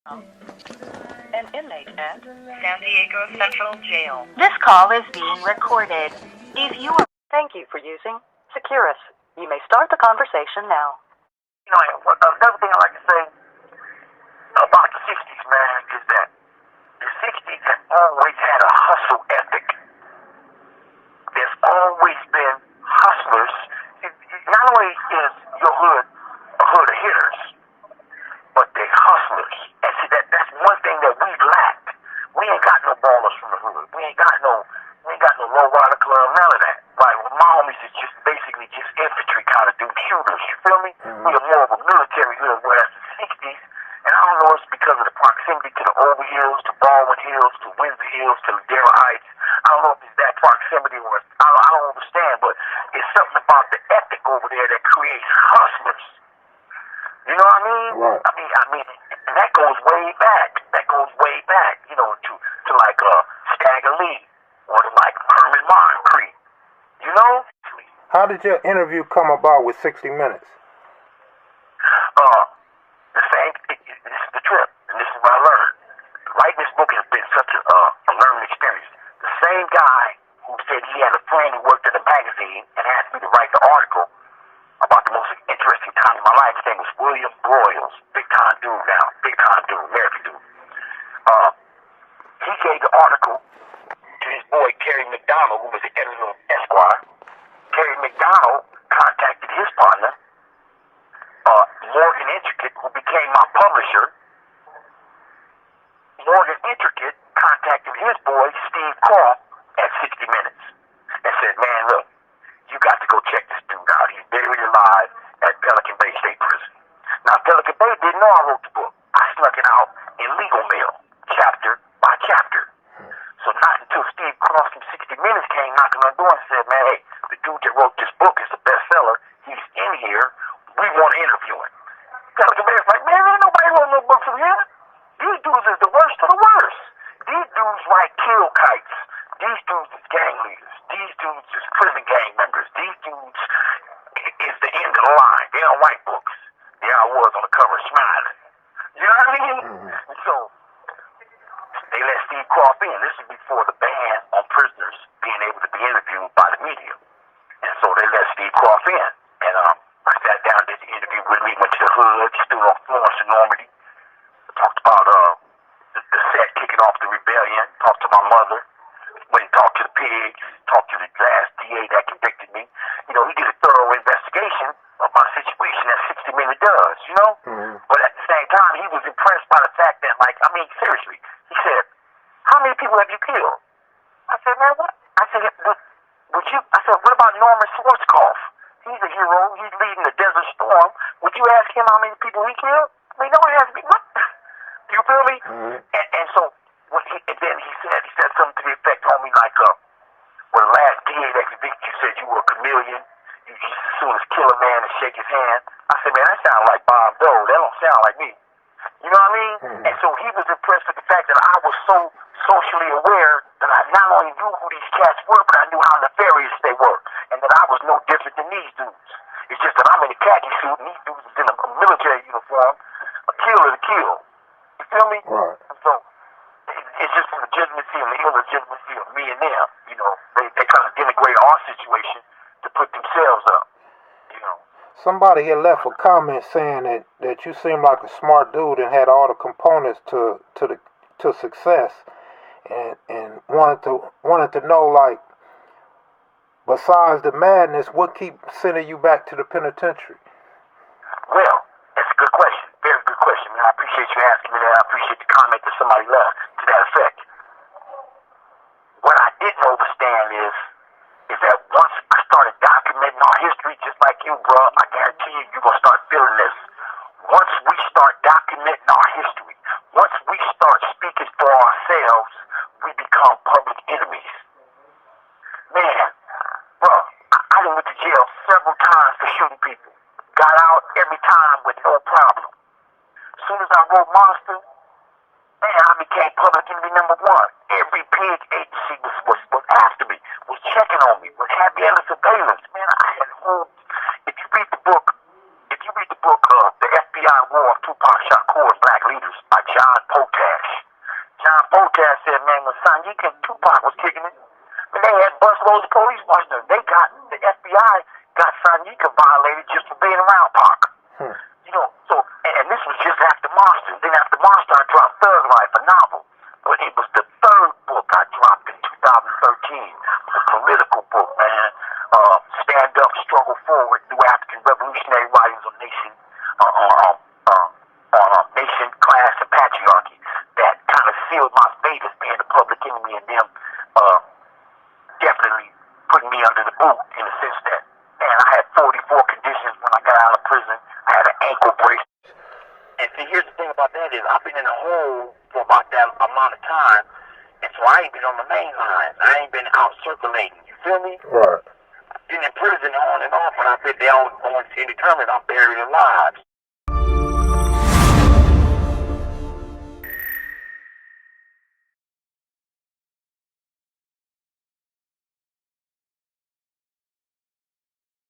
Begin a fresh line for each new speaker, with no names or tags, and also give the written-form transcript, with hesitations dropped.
An inmate at San Diego Central Jail.
This call is being recorded. If you are...
Thank you for using Securus. You may start the conversation now.
Another thing I like to say about the 60s, man, is that the 60s have always had a hustle ethic. There's always been hustlers. Not only is your hood a hood of hitters, but they hustlers. And see, that's one thing that we lacked. We ain't got no ballers from the hood. We ain't got no low rider club, none of that. Right? Well, my homies is just basically just infantry kind of dude, shooters. You feel me? We are more of a military hood, whereas the 60s, and I don't know if it's because of the proximity to the Over Hills, to Baldwin Hills, to Windsor Hills, to Ladera Heights. I don't know if it's that proximity or I don't understand, but it's something about the ethic over there that creates hustlers. You know what I mean?
Right.
I mean, and that goes way back. To like Stagger Lee or to like Herman Moncrief. You know?
How did your interview come about with 60 Minutes?
The same. This is the trip, and this is what I learned. Writing this book has been such a learning experience. The same guy who said he had a friend who worked at a magazine and asked me to write the article about the most interesting time in my life. His name was William Broyles. Big time dude now. Big time dude. American dude. He gave the article to his boy Terry McDonald, who was the editor of Esquire. Terry McDonald contacted his partner, Morgan Intricate, who became my publisher. Morgan Intricate contacted his boy Steve Croft at 60 Minutes and said, "Man, look, you got to go check this dude out. He's buried alive at Pelican Bay State Prison." Now, Pelican Bay didn't know I wrote the book. I snuck it out in legal mail, chapter by chapter. So not until Steve Cross from 60 Minutes came knocking on the door and said, "Man, hey, the dude that wrote this book is a bestseller. He's in here. We want to interview him." Pelican Bay was like, "Man, ain't nobody wrote no book from here. These dudes is the worst of the worst. These dudes like kill kites. These dudes is gang leaders. These dudes is prison gang members. These dudes is the end of the line. They don't write books." There I was on the cover smiling. You know what I mean? And so they let Steve Croft in. This was before the ban on prisoners being able to be interviewed by the media. And so they let Steve Croft in. And I sat down, did the interview with him. He went to the hood, stood on Florence and Normandy. Talked about the set kicking off the rebellion. Talked to my mother. Went and talked to the pigs. Talked to the last DA that convicted me. You know, he did a thorough investigation of my situation that 60 Minutes does, you know? But at the same time, he was impressed by the fact that, seriously, he said, "How many people have you killed?" I said, "Man, what?" I said, "What about Norman Schwarzkopf? He's a hero. He's leading the Desert Storm. Would you ask him how many people he killed?" I mean, no one asked me. What? You feel me? And so, then he said something to the effect, homie, like, well, the last DA that convicted you said you were a chameleon. You just as soon as kill a man and shake his hand. I said, "Man, that sounds like Bob Dole. That don't sound like me." You know what I mean? And so he was impressed with the fact that I was so socially aware that I not only knew who these cats were, but I knew how nefarious they were. And that I was no different than these dudes. It's just that I'm in a khaki suit and these dudes is in a military uniform. A killer to kill. You feel me?
Right.
And so it's just the legitimacy and the illegitimacy of me and them. You know, they kind of denigrate our situation to put themselves up. You know.
Somebody had left a comment saying that you seemed like a smart dude and had all the components to success, and wanted to know, like, besides the madness, what keeps sending you back to the penitentiary?
Well, that's a good question. Very good question. I appreciate you asking me that. I appreciate the comment that somebody left to that effect. What I didn't understand is that once I started documenting our history, just like you, bro, I guarantee you're going to start feeling this. Once we start documenting our history, once we start speaking for ourselves, we become public enemies. Man, bro, I done went to jail several times for shooting people. Got out every time with no problem. As soon as I wrote Monster, man, I became public enemy number one. Every pig agency was after me, was checking on me, was having under surveillance. Man, I had whole. If you read the book, The FBI War of Tupac Shakur and Black Leaders by John name was Sanjika and Tupac was kicking it. And they had busloads of police watching them. The FBI got Sanjika violated just for being around Pac. You know, so, and this was just after Monster. Then after Monster, I dropped Thug Life, a novel. But it was the third book I dropped in 2013. A political book, man. Stand Up, Struggle Forward, New African Revolutionary Writings on Nation, nation, class, and patriarchy. That kind of sealed my fate as being the public enemy, and them definitely putting me under the boot in the sense that, man, I had 44 conditions when I got out of prison. I had an ankle brace. And see, here's the thing about that is I've been in a hole for about that amount of time, and so I ain't been on the main line. I ain't been out circulating. You feel me?
Right.
I've been in prison on and off, and I bet they all going to determine I'm buried alive.